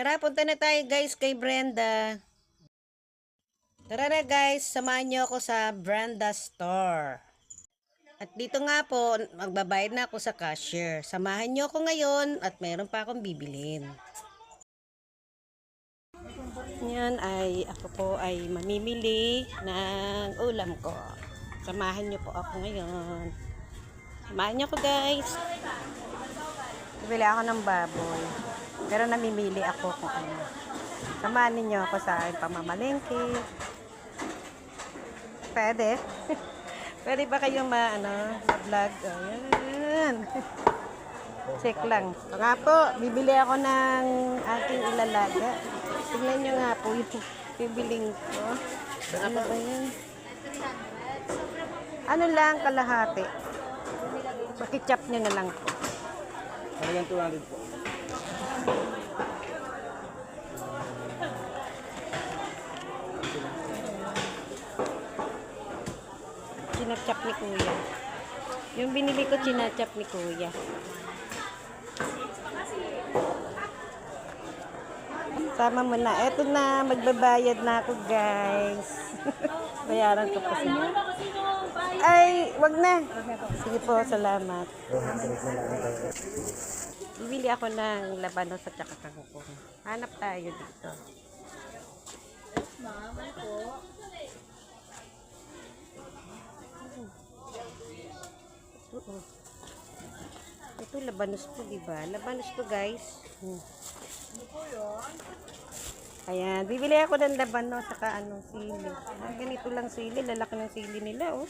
Tara, punta na tayo guys kay Brenda. Tara na guys, samahan niyo ako sa Brenda Store. At dito nga po, magbabayad na ako sa cashier. Samahan niyo ako ngayon at meron pa akong bibilin. Yan ay, ako po ay mamimili ng ulam ko. Samahan niyo po ako ngayon. Samahan niyo ako guys. Bibili ako ng baboy. Pero namimili ako kung ano. Samahan niyo ako sa aking pamamalengke. Pwede. Pwede ba kayong ma-vlog? Ayan. Check lang. So nga po, bibili ako ng aking ilalaga. Tignan nyo nga po yung bibiling ko. Ano ba yan? Ano lang, kalahati. Pakitchap nyo na lang po. Ano yan, 200 po? Chinachap ni Kuya. Yung binili ko, chinachap ni Kuya. Sama mo na. Eto na, magbabayad na ako, guys. Bayaran ko pa sila. Ay, wag na. Sige po, salamat. Bibili ako ng labanos at saka kangkong. Hanap tayo dito. Ito labanos po, diba? Labanos to, guys. Ayan, bibili ako ng labanos saka sili. Ganito lang sili, lalaki ng sili nila, oh.